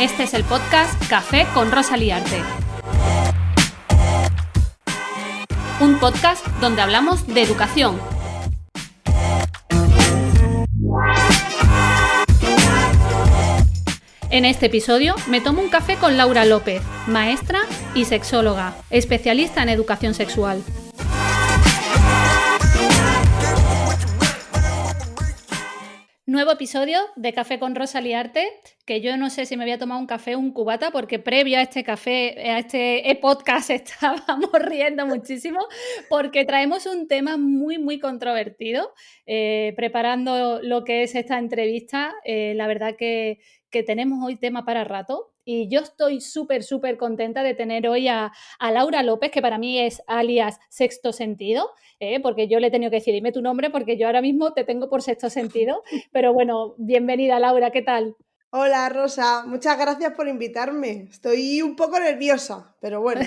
Este es el podcast Café con Rosa Liarte. Un podcast donde hablamos de educación. En este episodio me tomo un café con Laura López, maestra y sexóloga, especialista en educación sexual. Nuevo episodio de Café con Rosa Liarte, que yo no sé si me voy a tomar un café o un cubata, porque previo a este café, a este podcast estábamos riendo muchísimo, porque traemos un tema muy controvertido. Preparando lo que es esta entrevista, la verdad que tenemos hoy tema para rato. Y yo estoy súper contenta de tener hoy a Laura López, que para mí es alias Sexto Sentido, porque yo le he tenido que decir, dime tu nombre, porque yo ahora mismo te tengo por Sexto Sentido. Pero bueno, bienvenida Laura, ¿qué tal? Hola Rosa, muchas gracias por invitarme. Estoy un poco nerviosa, pero bueno.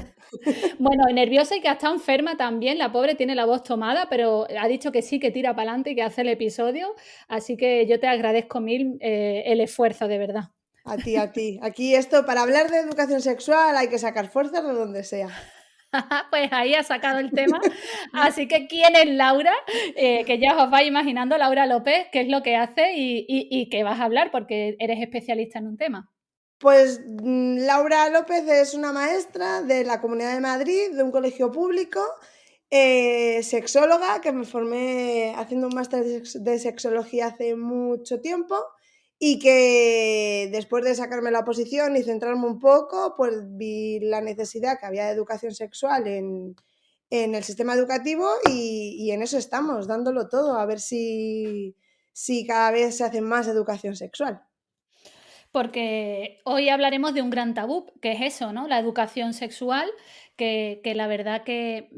Bueno, nerviosa y que está enferma también, la pobre tiene la voz tomada, pero ha dicho que sí, que tira para adelante y que hace el episodio, así que yo te agradezco mil el esfuerzo, de verdad. A ti, a ti. Aquí esto, para hablar de educación sexual hay que sacar fuerzas de donde sea. Pues ahí ha sacado el tema. Así que, ¿quién es Laura? Que ya os vais imaginando, Laura López, qué es lo que hace y qué vas a hablar, porque eres especialista en un tema. Pues Laura López es una maestra de la Comunidad de Madrid, de un colegio público, sexóloga, que me formé haciendo un máster de sexología hace mucho tiempo y que después de sacarme la oposición y centrarme un poco, pues vi la necesidad que había de educación sexual en el sistema educativo y en eso estamos, dándolo todo, a ver si cada vez se hace más educación sexual. Porque hoy hablaremos de un gran tabú, que es eso, ¿no? La educación sexual, que la verdad que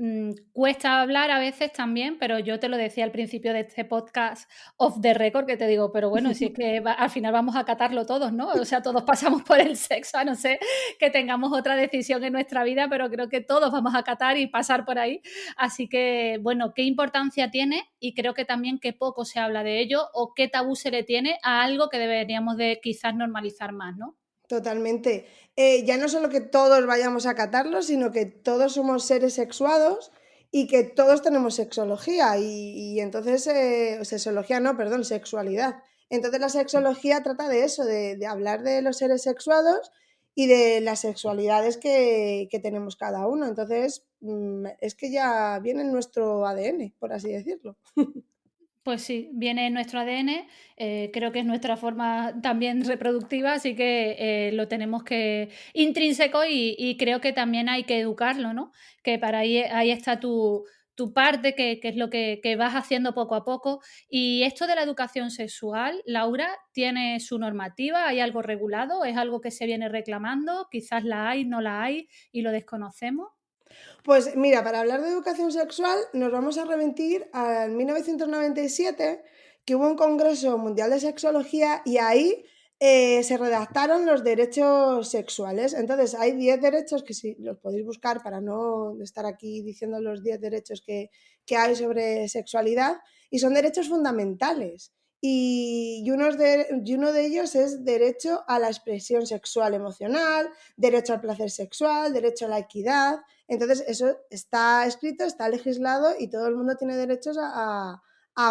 cuesta hablar a veces también, pero yo te lo decía al principio de este podcast off the record, que te digo, pero bueno, si es que al final vamos a acatarlo todos, ¿no? O sea, todos pasamos por el sexo, a no ser que tengamos otra decisión en nuestra vida, pero creo que todos vamos a acatar y pasar por ahí. Así que, bueno, ¿qué importancia tiene? Y creo que también que poco se habla de ello o qué tabú se le tiene a algo que deberíamos de quizás normalizar más, ¿no? Totalmente. Ya no solo que todos vayamos a catarlo, sino que todos somos seres sexuados y que todos tenemos sexología y entonces, sexología no, perdón, sexualidad. Entonces la sexología trata de eso, de hablar de los seres sexuados y de las sexualidades que tenemos cada uno. Entonces, es que ya viene en nuestro ADN, por así decirlo. Pues sí, viene en nuestro ADN, creo que es nuestra forma también reproductiva, así que lo tenemos que intrínseco y creo que también hay que educarlo, ¿no? Que para ahí está tu parte, que es lo que vas haciendo poco a poco. Y esto de la educación sexual, Laura, ¿tiene su normativa? ¿Hay algo regulado? ¿Es algo que se viene reclamando? Quizás la hay, no la hay y lo desconocemos. Pues mira, para hablar de educación sexual nos vamos a remitir al 1997, que hubo un Congreso Mundial de Sexología y ahí se redactaron los derechos sexuales. Entonces, hay 10 derechos que si los podéis buscar para no estar aquí diciendo los 10 derechos que hay sobre sexualidad, y son derechos fundamentales. Y uno de ellos es derecho a la expresión sexual emocional, derecho al placer sexual, derecho a la equidad. Entonces, eso está escrito, está legislado y todo el mundo tiene derechos a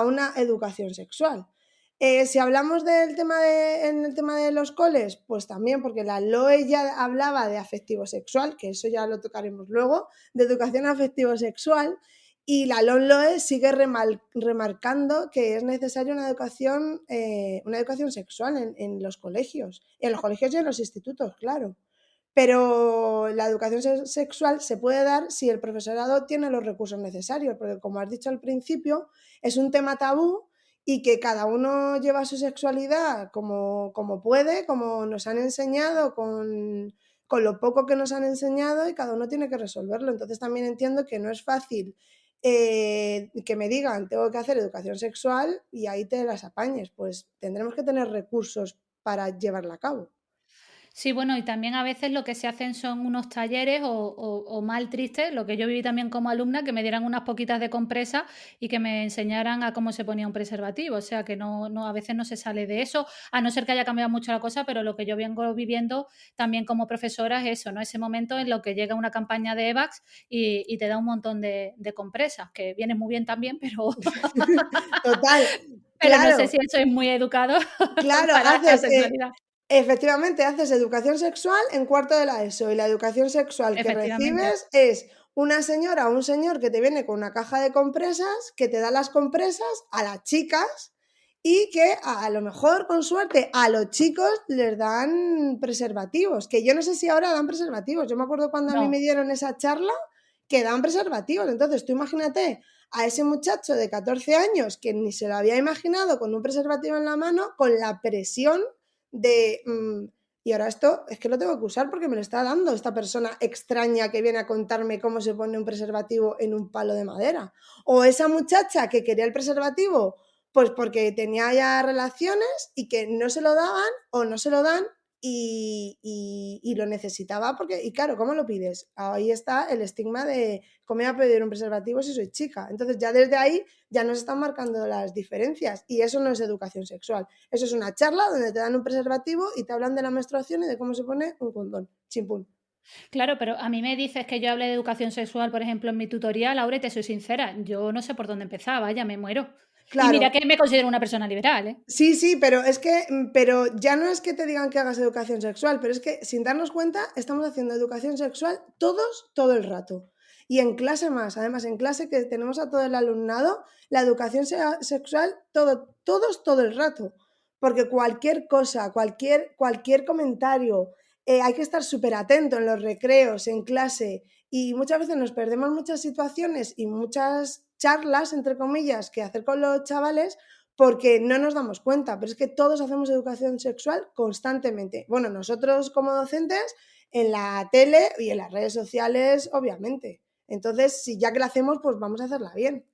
una educación sexual. Si hablamos en el tema de los coles, pues también, porque la LOE ya hablaba de afectivo sexual, que eso ya lo tocaremos luego, de educación afectivo sexual, y la LOMLOE sigue remarcando que es necesaria una educación sexual en los colegios y en los institutos, claro. Pero la educación sexual se puede dar si el profesorado tiene los recursos necesarios, porque como has dicho al principio, es un tema tabú y que cada uno lleva su sexualidad como puede, como nos han enseñado, con lo poco que nos han enseñado y cada uno tiene que resolverlo. Entonces también entiendo que no es fácil que me digan, tengo que hacer educación sexual y ahí te las apañes, pues tendremos que tener recursos para llevarla a cabo. Sí, bueno, y también a veces lo que se hacen son unos talleres o mal tristes, lo que yo viví también como alumna, que me dieran unas poquitas de compresa y que me enseñaran a cómo se ponía un preservativo. O sea que no, a veces no se sale de eso, a no ser que haya cambiado mucho la cosa, pero lo que yo vengo viviendo también como profesora es eso, ¿no? Ese momento en lo que llega una campaña de EVAX y te da un montón de compresas, que viene muy bien también, pero, Total, pero no sé claro, si eso es muy educado claro, para la sexualidad. efectivamente, haces educación sexual en cuarto de la ESO y la educación sexual que Efectivamente. recibes es una señora o un señor que te viene con una caja de compresas, que te da las compresas a las chicas y que a lo mejor, con suerte, a los chicos les dan preservativos, que yo no sé si ahora dan preservativos. Yo me acuerdo cuando a mí me No. dieron esa charla que dan preservativos. Entonces, tú imagínate a ese muchacho de 14 años que ni se lo había imaginado con un preservativo en la mano, con la presión de, y ahora esto es que lo tengo que usar porque me lo está dando esta persona extraña que viene a contarme cómo se pone un preservativo en un palo de madera. O esa muchacha que quería el preservativo pues porque tenía ya relaciones y que no se lo daban o no se lo dan y lo necesitaba porque, y claro, ¿cómo lo pides? Ahí está el estigma de cómo voy a pedir un preservativo si soy chica. Entonces ya desde ahí ya nos están marcando las diferencias y eso no es educación sexual. Eso es una charla donde te dan un preservativo y te hablan de la menstruación y de cómo se pone un condón. Chimpún. Claro, pero a mí me dices que yo hable de educación sexual, por ejemplo, en mi tutorial, Laura, y te soy sincera, yo no sé por dónde empezar, vaya, me muero. Y mira Claro, que me considero una persona liberal, ¿eh? sí, sí, pero es que, pero ya no es que te digan que hagas educación sexual, pero es que sin darnos cuenta estamos haciendo educación sexual todos, todo el rato. Y en clase más, además en clase que tenemos a todo el alumnado, la educación sexual todos, todo el rato. Porque cualquier cosa, cualquier comentario, hay que estar súper atento en los recreos, en clase, y muchas veces nos perdemos muchas situaciones y muchas charlas, entre comillas, que hacer con los chavales porque no nos damos cuenta, pero es que todos hacemos educación sexual constantemente. Bueno, nosotros como docentes, en la tele y en las redes sociales, obviamente. Entonces, si ya que la hacemos, pues vamos a hacerla bien.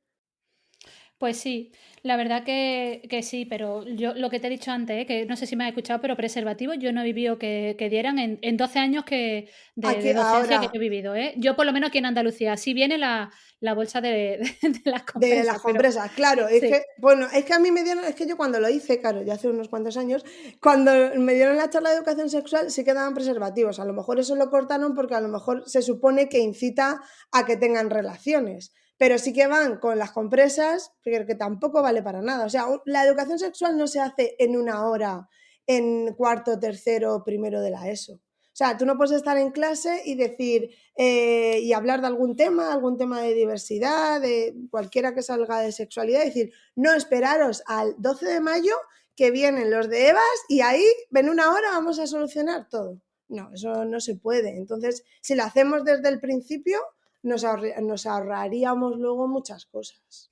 Pues sí, la verdad que sí, pero yo lo que te he dicho antes, que no sé si me has escuchado, pero preservativos yo no he vivido que dieran en 12 años que Aquí, de docencia ahora, que yo he vivido, ¿eh? Yo por lo menos aquí en Andalucía, sí viene la bolsa de las de las compensas, pero compresas, claro, es sí. que, bueno, es que a mí me dieron, es que yo cuando lo hice, claro, ya hace unos cuantos años, cuando me dieron la charla de educación sexual sí que daban preservativos, a lo mejor eso lo cortaron porque a lo mejor se supone que incita a que tengan relaciones, pero sí que van con las compresas, que tampoco vale para nada, o sea, la educación sexual no se hace en una hora, en cuarto, tercero, primero de la ESO. O sea, tú no puedes estar en clase y decir, y hablar de algún tema de diversidad, de cualquiera que salga de sexualidad, y decir, no, esperaros al 12 de mayo que vienen los de EVAS y ahí, en una hora, vamos a solucionar todo. No, eso no se puede. Entonces, si lo hacemos desde el principio, nos ahorraríamos luego muchas cosas.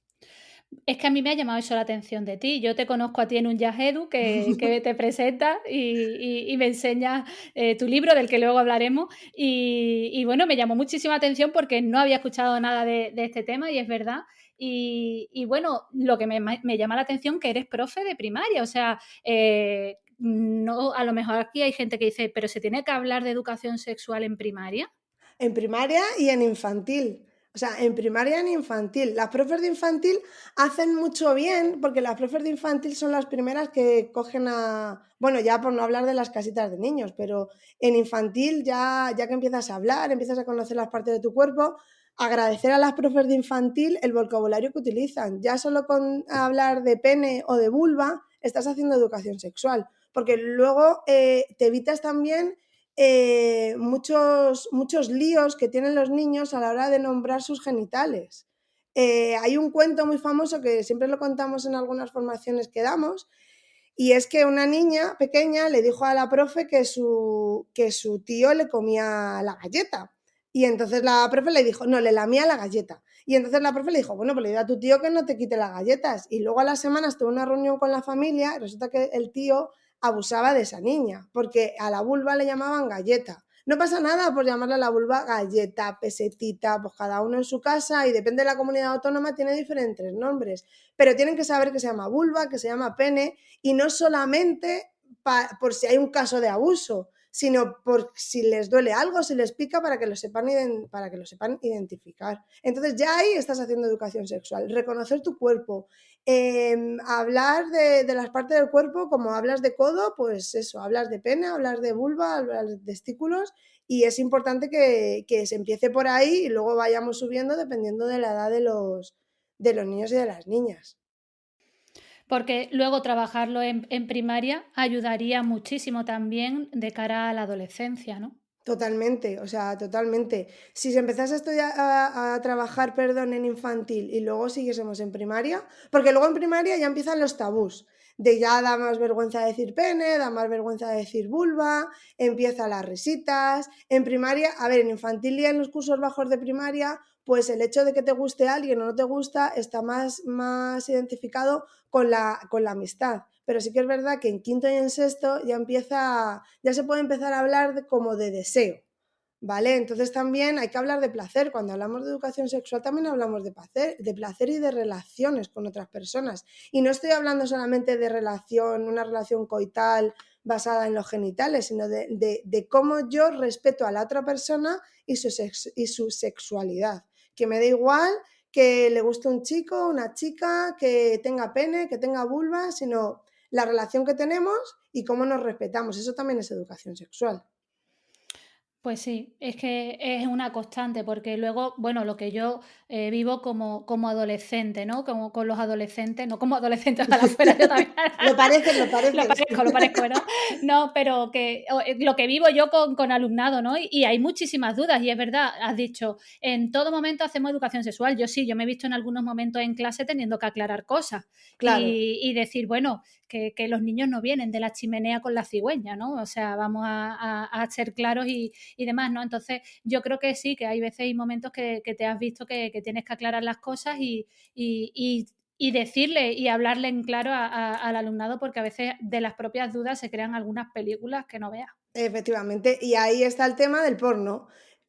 Es que a mí me ha llamado eso la atención de ti. Yo te conozco a ti en un Yajedu que te presenta y me enseñas tu libro, del que luego hablaremos. Y bueno, me llamó muchísima atención porque no había escuchado nada de este tema y es verdad. Y bueno, lo que me llama la atención que eres profe de primaria, o sea, no, a lo mejor aquí hay gente que dice, pero ¿se tiene que hablar de educación sexual en primaria? En primaria y en infantil. O sea, en primaria y en infantil. Las profes de infantil hacen mucho bien, porque las profes de infantil son las primeras que cogen a, bueno, ya por no hablar de las casitas de niños, pero en infantil ya que empiezas a hablar, empiezas a conocer las partes de tu cuerpo, agradecer a las profes de infantil el vocabulario que utilizan. Ya solo con hablar de pene o de vulva estás haciendo educación sexual, porque luego te evitas también muchos líos que tienen los niños a la hora de nombrar sus genitales. Hay un cuento muy famoso que siempre lo contamos en algunas formaciones que damos, y es que una niña pequeña le dijo a la profe que su tío le comía la galleta. Y entonces la profe le dijo, no, le lamía la galleta. Y entonces la profe le dijo, bueno, pues le di a tu tío que no te quite las galletas. Y luego a las semanas tuvo una reunión con la familia y resulta que el tío abusaba de esa niña, porque a la vulva le llamaban galleta. No pasa nada por llamarle a la vulva galleta, pesetita, pues cada uno en su casa y depende de la comunidad autónoma tiene diferentes nombres, pero tienen que saber que se llama vulva, que se llama pene y no solamente por si hay un caso de abuso, sino por si les duele algo, si les pica, para que lo sepan identificar. Entonces ya ahí estás haciendo educación sexual, reconocer tu cuerpo, hablar de las partes del cuerpo, como hablas de codo, pues eso, hablas de pene, hablas de vulva, hablas de testículos, y es importante que se empiece por ahí y luego vayamos subiendo dependiendo de la edad de los niños y de las niñas. Porque luego trabajarlo en primaria ayudaría muchísimo también de cara a la adolescencia, ¿no? Totalmente, o sea, totalmente. Si se empezase a estudiar, a trabajar, perdón, en infantil y luego siguiésemos en primaria, porque luego en primaria ya empiezan los tabús, de ya da más vergüenza decir pene, da más vergüenza decir vulva, empiezan las risitas. En primaria, a ver, en infantil y en los cursos bajos de primaria, pues el hecho de que te guste alguien o no te gusta está más identificado con la amistad. Pero sí que es verdad que en quinto y en sexto ya se puede empezar a hablar como de deseo, ¿vale? Entonces también hay que hablar de placer. Cuando hablamos de educación sexual también hablamos de placer y de relaciones con otras personas. Y no estoy hablando solamente de una relación coital basada en los genitales, sino de cómo yo respeto a la otra persona y su sexualidad. Que me da igual que le guste un chico, una chica, que tenga pene, que tenga vulva, sino la relación que tenemos y cómo nos respetamos. Eso también es educación sexual. Pues sí, es que es una constante, porque luego, bueno, lo que yo vivo como adolescente, ¿no? Como con los adolescentes, no como adolescente ojalá fuera yo también. Lo pareces, lo pareces. Lo parezco, ¿verdad? No, pero lo que vivo yo con alumnado, ¿no? Y hay muchísimas dudas, y es verdad, has dicho, en todo momento hacemos educación sexual. Yo sí, yo me he visto en algunos momentos en clase teniendo que aclarar cosas Claro. y decir, bueno, que los niños no vienen de la chimenea con la cigüeña, ¿no? O sea, vamos a ser claros y demás, ¿no? Entonces, yo creo que sí, que hay veces y momentos que te has visto que tienes que aclarar las cosas y decirle y hablarle en claro al alumnado, porque a veces de las propias dudas se crean algunas películas que no veas. Efectivamente, y ahí está el tema del porno.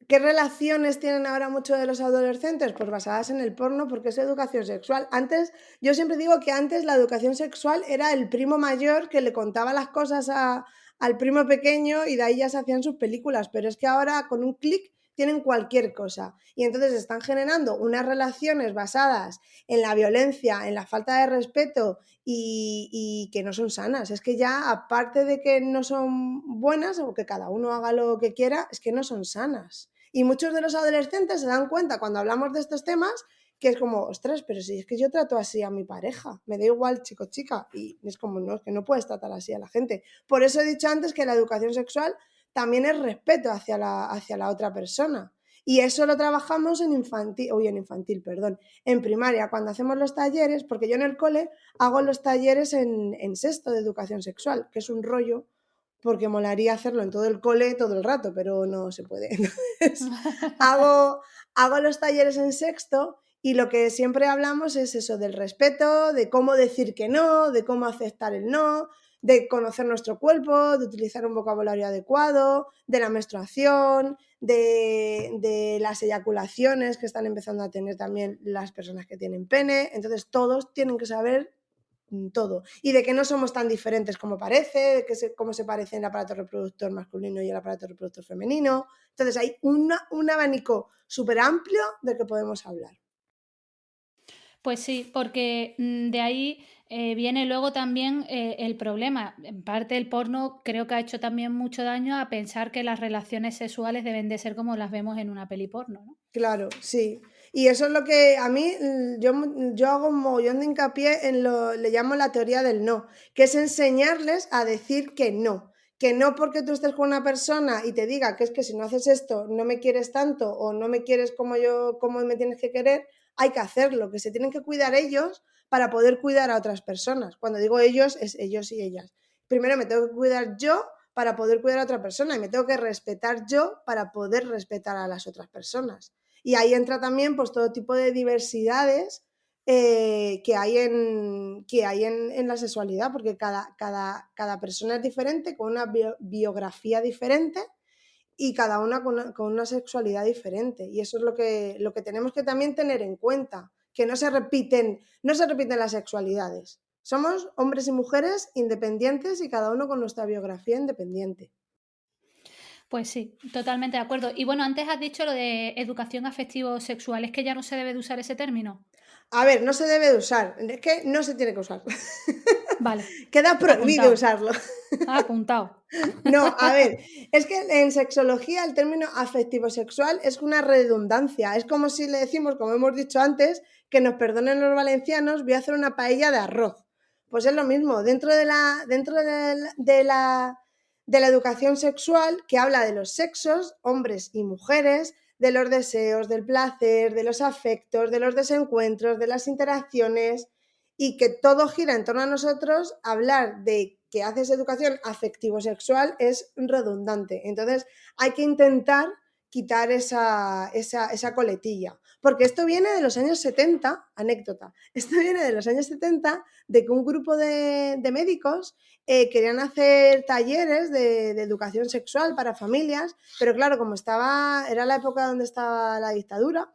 ¿Qué relaciones tienen ahora muchos de los adolescentes? Pues basadas en el porno, porque es educación sexual. Antes, yo siempre digo que antes la educación sexual era el primo mayor que le contaba las cosas al primo pequeño y de ahí ya se hacían sus películas, pero es que ahora con un clic tienen cualquier cosa y entonces están generando unas relaciones basadas en la violencia, en la falta de respeto y que no son sanas. Es que ya, aparte de que no son buenas o que cada uno haga lo que quiera, es que no son sanas. Y muchos de los adolescentes se dan cuenta cuando hablamos de estos temas que es como, ostras, pero si es que yo trato así a mi pareja, me da igual chico chica, y es como, no, es que no puedes tratar así a la gente. Por eso he dicho antes que la educación sexual también es respeto hacia la otra persona. Y eso lo trabajamos perdón, en primaria, cuando hacemos los talleres, porque yo en el cole hago los talleres en sexto de educación sexual, que es un rollo, porque molaría hacerlo en todo el cole todo el rato, pero no se puede. Entonces, hago los talleres en sexto y lo que siempre hablamos es eso del respeto, de cómo decir que no, de cómo aceptar el no, de conocer nuestro cuerpo, de utilizar un vocabulario adecuado, de la menstruación, de las eyaculaciones que están empezando a tener también las personas que tienen pene. Entonces todos tienen que saber todo. Y de que no somos tan diferentes como parece, de cómo se parece el aparato reproductor masculino y el aparato reproductor femenino. Entonces hay un abanico súper amplio de que podemos hablar. Pues sí, porque de ahí viene luego también el problema. En parte el porno creo que ha hecho también mucho daño a pensar que las relaciones sexuales deben de ser como las vemos en una peli porno, ¿no? Claro, sí. Y eso es lo que a mí, yo hago un mogollón de hincapié le llamo la teoría del no, que es enseñarles a decir que no porque tú estés con una persona y te diga que es que si no haces esto no me quieres tanto o no me quieres como me tienes que querer, hay que hacerlo, que se tienen que cuidar ellos para poder cuidar a otras personas. Cuando digo ellos, es ellos y ellas. Primero me tengo que cuidar yo para poder cuidar a otra persona y me tengo que respetar yo para poder respetar a las otras personas. Y ahí entra también pues todo tipo de diversidades que hay en la sexualidad, porque cada persona es diferente, con una biografía diferente y cada una con una sexualidad diferente. Y eso es lo que tenemos que también tener en cuenta, que no se repiten las sexualidades. Somos hombres y mujeres independientes y cada uno con nuestra biografía independiente. Pues sí, totalmente de acuerdo. Y bueno, antes has dicho lo de educación afectivo-sexual, ¿es que ya no se debe de usar ese término? A ver, no se debe de usar, es que no se tiene que usar. Vale, Queda prohibido apuntado, usarlo. apuntado. No, a ver, es que en sexología el término afectivo-sexual es una redundancia. Es como si le decimos, como hemos dicho antes, que nos perdonen los valencianos, voy a hacer una paella de arroz. Pues es lo mismo, dentro de la educación sexual que habla de los sexos, hombres y mujeres, de los deseos, del placer, de los afectos, de los desencuentros, de las interacciones y que todo gira en torno a nosotros, hablar de que haces educación afectivo-sexual es redundante. Entonces hay que intentar quitar esa coletilla. Porque esto viene de los años 70, anécdota, esto viene de los años 70, de que un grupo de médicos querían hacer talleres de educación sexual para familias, pero claro, como era la época donde estaba la dictadura,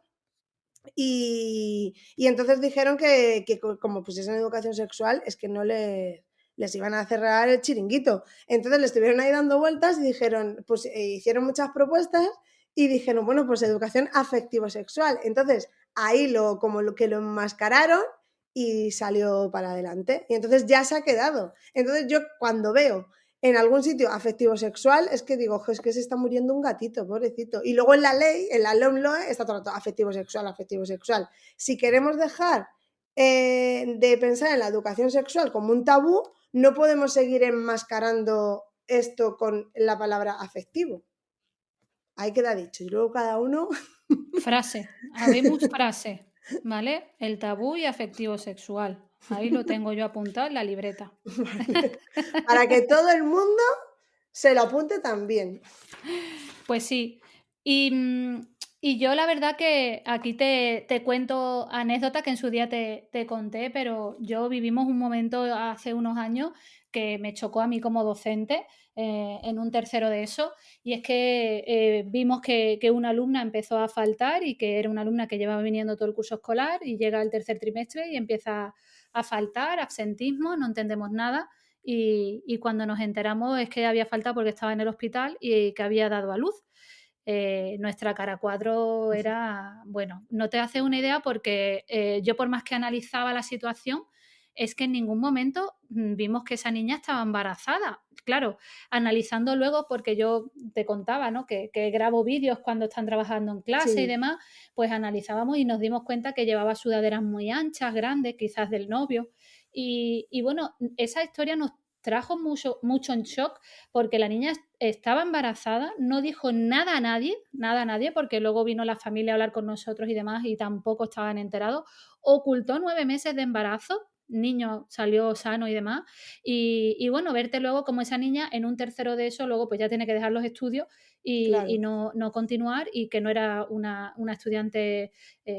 y entonces dijeron que como pusiesen educación sexual es que no les iban a cerrar el chiringuito. Entonces le estuvieron ahí dando vueltas y dijeron, pues hicieron muchas propuestas y dijeron, bueno, pues educación afectivo-sexual. Entonces ahí como lo que lo enmascararon y salió para adelante. Y entonces ya se ha quedado. Entonces yo cuando veo en algún sitio afectivo-sexual, es que digo, es que se está muriendo un gatito, pobrecito. Y luego en la ley, en la LOMLOE, está todo el rato afectivo-sexual, afectivo-sexual. Si queremos dejar de pensar en la educación sexual como un tabú, no podemos seguir enmascarando esto con la palabra afectivo. Ahí queda dicho. Y luego cada uno... Frase, habemos frase, ¿vale? El tabú y afectivo sexual. Ahí lo tengo yo apuntado en la libreta. para que todo el mundo se lo apunte también. Pues sí. Y, y yo la verdad que aquí te cuento anécdotas que en su día te conté, pero yo vivimos un momento hace unos años que me chocó a mí como docente en un tercero de eso, y es que vimos que una alumna empezó a faltar y que era una alumna que llevaba viniendo todo el curso escolar y llega el tercer trimestre y empieza a faltar, absentismo, no entendemos nada. Y cuando nos enteramos es que había falta porque estaba en el hospital y que había dado a luz. Nuestra cara cuadro era, bueno, no te haces una idea porque yo por más que analizaba la situación, es que en ningún momento vimos que esa niña estaba embarazada. Claro, analizando luego, porque yo te contaba, ¿no? Que grabo vídeos cuando están trabajando en clase y Sí, demás, pues analizábamos y nos dimos cuenta que llevaba sudaderas muy anchas, grandes, quizás del novio. Y bueno, esa historia nos trajo mucho, mucho en shock porque la niña estaba embarazada, no dijo nada a nadie, porque luego vino la familia a hablar con nosotros y demás y tampoco estaban enterados. Ocultó 9 meses de embarazo, niño salió sano y demás. Y bueno, verte luego como esa niña en un tercero de eso, luego pues ya tiene que dejar los estudios y claro. no continuar y que no era una estudiante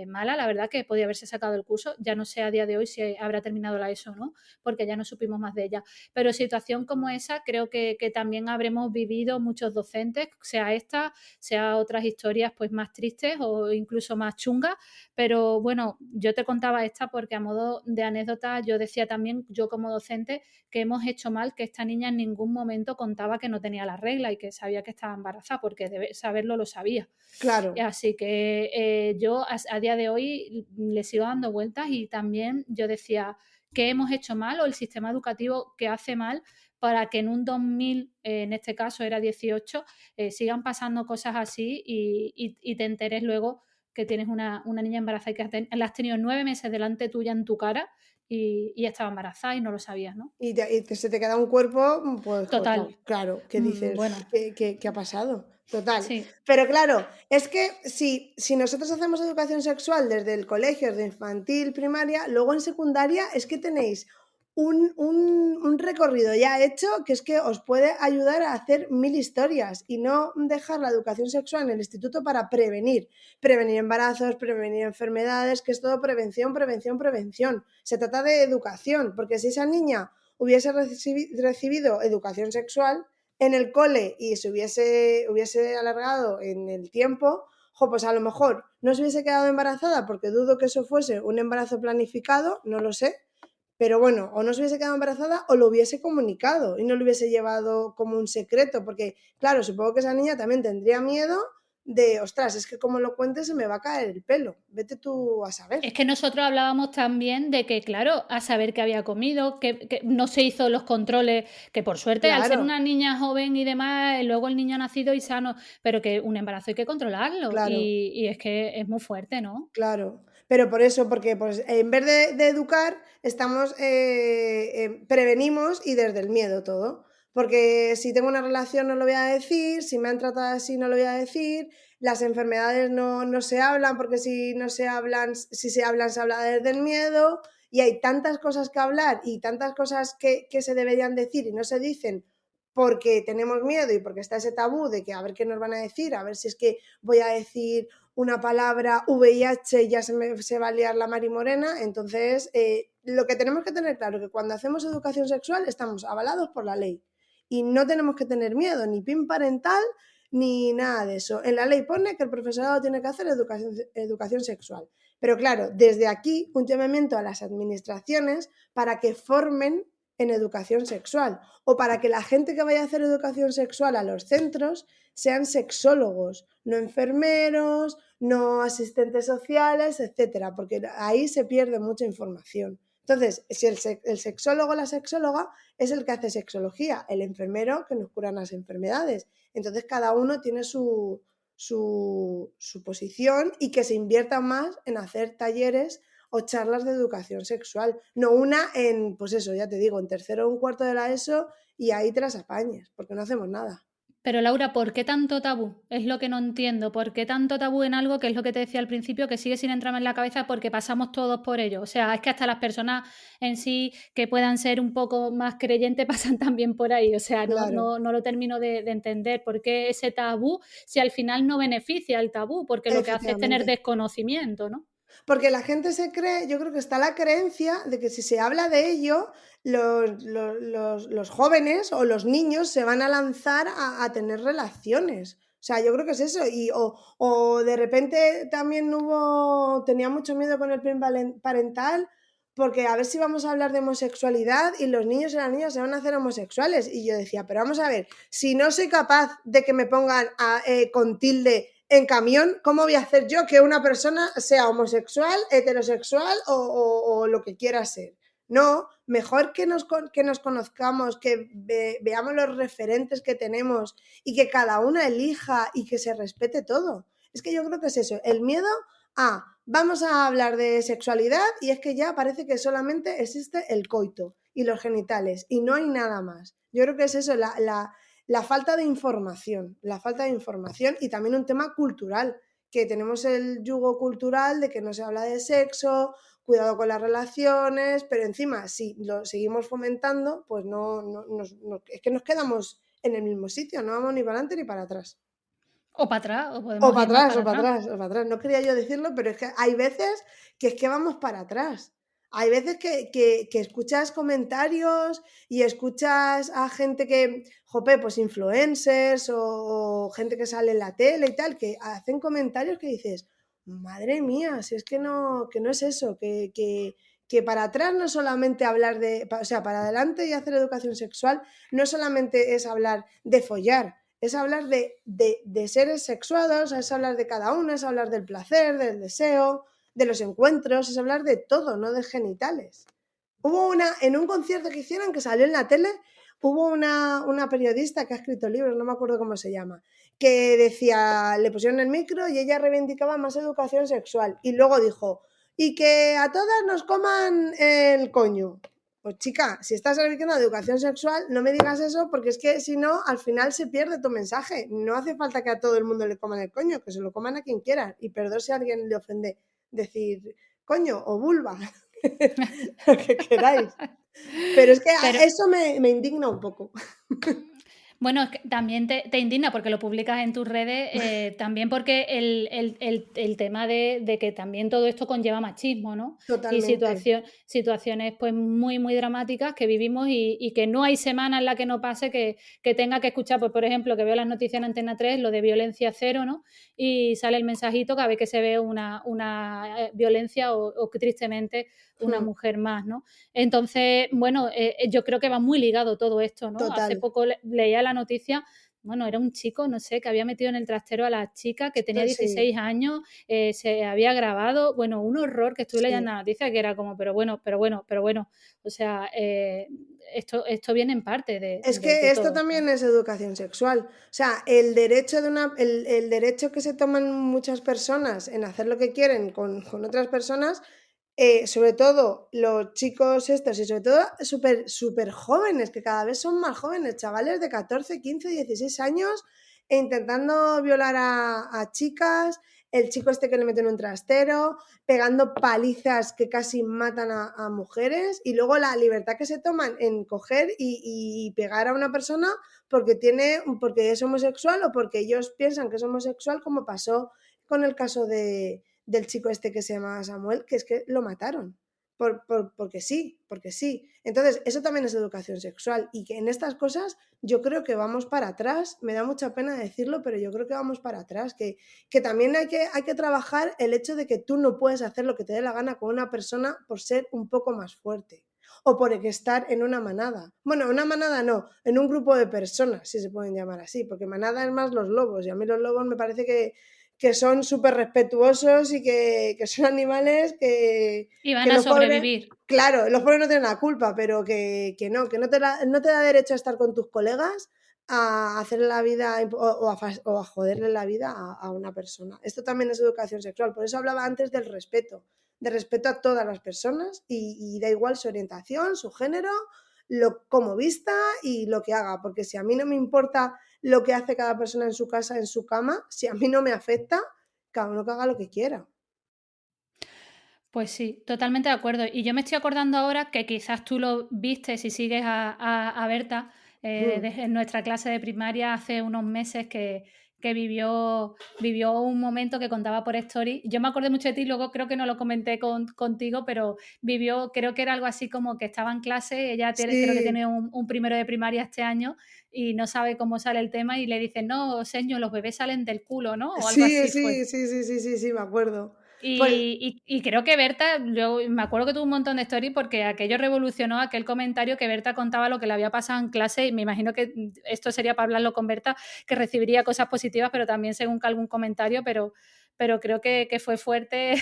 mala, la verdad que podía haberse sacado el curso. Ya no sé a día de hoy si habrá terminado la ESO o no, porque ya no supimos más de ella. Pero situación como esa creo que también habremos vivido muchos docentes, sea esta, sea otras historias pues más tristes o incluso más chungas, pero bueno, yo te contaba esta porque a modo de anécdota yo decía también, yo como docente, que hemos hecho mal que esta niña en ningún momento contaba que no tenía la regla y que sabía que estaba embarazada, porque de saberlo lo sabía. Claro, Así que yo a día de hoy le sigo dando vueltas y también yo decía, ¿qué hemos hecho mal o el sistema educativo que hace mal para que en un 2000, en este caso era 18, sigan pasando cosas así y te enteres luego que tienes una niña embarazada y que la has tenido 9 meses delante tuya en tu cara y estaba embarazada y no lo sabías, ¿no? y que se te queda un cuerpo, pues Total. claro, que dices, Bueno, ¿qué ha pasado? Total. sí. Pero claro, es que si nosotros hacemos educación sexual desde el colegio, desde infantil, primaria, luego en secundaria es que tenéis un recorrido ya hecho que es que os puede ayudar a hacer mil historias y no dejar la educación sexual en el instituto para prevenir embarazos, prevenir enfermedades, que es todo prevención, prevención, prevención. Se trata de educación, porque si esa niña hubiese recibido educación sexual en el cole y se hubiese alargado en el tiempo, pues a lo mejor no se hubiese quedado embarazada, porque dudo que eso fuese un embarazo planificado, no lo sé, Pero bueno, o no se hubiese quedado embarazada o lo hubiese comunicado y no lo hubiese llevado como un secreto, porque claro, supongo que esa niña también tendría miedo de, ostras, es que como lo cuentes se me va a caer el pelo, vete tú a saber. Es que nosotros hablábamos también de que, claro, a saber qué había comido, que no se hizo los controles, que por suerte, al ser Claro, una niña joven y demás, luego el niño ha nacido y sano, pero que un embarazo hay que controlarlo claro. y es que es muy fuerte, ¿no? Claro, pero por eso, porque pues, en vez de educar, estamos, prevenimos y desde el miedo todo. Porque si tengo una relación no lo voy a decir, si me han tratado así no lo voy a decir, las enfermedades no se hablan, porque si no se hablan, si se hablan, se habla desde el miedo, y hay tantas cosas que hablar y tantas cosas que se deberían decir y no se dicen porque tenemos miedo y porque está ese tabú de que a ver qué nos van a decir, a ver si es que voy a decir una palabra VIH y ya se va a liar la Mari Morena. Entonces, lo que tenemos que tener claro es que cuando hacemos educación sexual estamos avalados por la ley y no tenemos que tener miedo, ni PIN parental, ni nada de eso. En la ley pone que el profesorado tiene que hacer educación sexual. Pero claro, desde aquí un llamamiento a las administraciones para que formen en educación sexual o para que la gente que vaya a hacer educación sexual a los centros sean sexólogos, no enfermeros, no asistentes sociales, etcétera, porque ahí se pierde mucha información. Entonces, si el sexólogo o la sexóloga es el que hace sexología, el enfermero que nos cura las enfermedades. Entonces, cada uno tiene su posición y que se invierta más en hacer talleres o charlas de educación sexual, no una en, pues eso, ya te digo, en tercero o un cuarto de la ESO y ahí te las apañes, porque no hacemos nada. Pero Laura, ¿por qué tanto tabú? Es lo que no entiendo. ¿Por qué tanto tabú en algo que es lo que te decía al principio, que sigue sin entrarme en la cabeza porque pasamos todos por ello? O sea, es que hasta las personas en sí que puedan ser un poco más creyentes pasan también por ahí. O sea, Claro, no lo termino de entender. ¿Por qué ese tabú si al final no beneficia el tabú? Porque lo que hace es tener efectivamente. desconocimiento, ¿no? Porque la gente se cree, yo creo que está la creencia de que si se habla de ello, los jóvenes o los niños se van a lanzar a tener relaciones. O sea, yo creo que es eso. O de repente también tenía mucho miedo con el plan parental, porque a ver si vamos a hablar de homosexualidad y los niños y las niñas se van a hacer homosexuales. Y yo decía, pero vamos a ver, si no soy capaz de que me pongan con tilde en camión, ¿cómo voy a hacer yo que una persona sea homosexual, heterosexual o lo que quiera ser? No, mejor que nos conozcamos, que veamos los referentes que tenemos y que cada una elija y que se respete todo. Es que yo creo que es eso, el miedo a vamos a hablar de sexualidad y es que ya parece que solamente existe el coito y los genitales y no hay nada más. Yo creo que es eso, la falta de información, la falta de información y también un tema cultural, que tenemos el yugo cultural de que no se habla de sexo, cuidado con las relaciones, pero encima si lo seguimos fomentando, pues es que nos quedamos en el mismo sitio, no vamos ni para adelante ni para atrás. O para atrás, o O podemos para ir más atrás, o para para atrás. atrás, o para atrás. No quería yo decirlo, pero es que hay veces que es que vamos para atrás. Hay veces que escuchas comentarios y escuchas a gente que, jope, pues influencers o gente que sale en la tele y tal, que hacen comentarios que dices, madre mía, si es que no es eso, que para atrás no solamente hablar de, o sea, para adelante y hacer educación sexual, no solamente es hablar de follar, es hablar de seres sexuados, es hablar de cada uno, es hablar del placer, del deseo, de los encuentros, es hablar de todo, no de genitales. En un concierto que hicieron que salió en la tele, hubo una periodista que ha escrito libros, no me acuerdo cómo se llama, que decía, le pusieron el micro y ella reivindicaba más educación sexual. Y luego dijo, y que a todas nos coman el coño. Pues chica, si estás reivindicando educación sexual, no me digas eso porque es que si no, al final se pierde tu mensaje. No hace falta que a todo el mundo le coman el coño, que se lo coman a quien quiera. Y perdón si a alguien le ofende decir coño o vulva, lo que queráis. Pero es que Pero eso me indigna un poco. Bueno, es que también te indigna porque lo publicas en tus redes, también porque el tema de que también todo esto conlleva machismo, ¿no? Y Totalmente. situaciones, pues, muy, muy dramáticas que vivimos y que no hay semana en la que no pase que tenga que escuchar, pues, por ejemplo, que veo las noticias en Antena 3, lo de violencia cero, ¿no? Y sale el mensajito cada vez que se ve una violencia o que tristemente una Mm, mujer más, ¿no? Entonces, bueno, yo creo que va muy ligado todo esto, ¿no? Hace total. poco leía la noticia, bueno, era un chico, no sé, que había metido en el trastero a la chica que tenía Sí, 16 años, se había grabado, bueno, un horror que estuve leyendo sí. la noticia que era como, pero bueno, o sea, esto viene en parte Es que de esto todo esto. también es educación sexual. O sea, el derecho que se toman muchas personas en hacer lo que quieren con otras personas, sobre todo los chicos estos y sobre todo súper súper jóvenes, que cada vez son más jóvenes, chavales de 14, 15, 16 años, intentando violar a chicas, el chico este que le mete en un trastero, pegando palizas que casi matan a mujeres y luego la libertad que se toman en coger y pegar a una persona porque es homosexual o porque ellos piensan que es homosexual, como pasó con el caso del chico este que se llama Samuel, que es que lo mataron. Porque sí. Entonces, eso también es educación sexual y que en estas cosas yo creo que vamos para atrás. Me da mucha pena decirlo, pero yo creo que vamos para atrás. Que también hay que trabajar el hecho de que tú no puedes hacer lo que te dé la gana con una persona por ser un poco más fuerte o por estar en una manada. Bueno, una manada no, en un grupo de personas, si se pueden llamar así, porque manada es más los lobos y a mí los lobos me parece que son súper respetuosos y que son animales Y van que a los pobres, sobrevivir. claro, los pobres no tienen la culpa, pero no te da derecho a estar con tus colegas a hacerle la vida o a joderle la vida a una persona. Esto también es educación sexual, por eso hablaba antes del respeto, de respeto a todas las personas y da igual su orientación, su género, cómo vista y lo que haga, porque si a mí no me importa lo que hace cada persona en su casa, en su cama, si a mí no me afecta, cada uno que haga lo que quiera. Pues sí, totalmente de acuerdo. Y yo me estoy acordando ahora que quizás tú lo viste si sigues a Berta Mm, en nuestra clase de primaria hace unos meses que vivió un momento que contaba por story. Yo me acordé mucho de ti, luego creo que no lo comenté contigo, pero vivió, creo que era algo así como que estaba en clase, ella creo que sí, tiene un primero de primaria este año y no sabe cómo sale el tema y le dicen, no, señor, los bebés salen del culo, ¿no? O algo sí, así fue. sí, sí, sí, sí, sí, sí, me acuerdo. Pues Y creo que Berta, yo me acuerdo que tuvo un montón de stories porque aquello revolucionó aquel comentario que Berta contaba lo que le había pasado en clase y me imagino que esto sería para hablarlo con Berta, que recibiría cosas positivas, pero también según que algún comentario, pero creo que fue fuerte.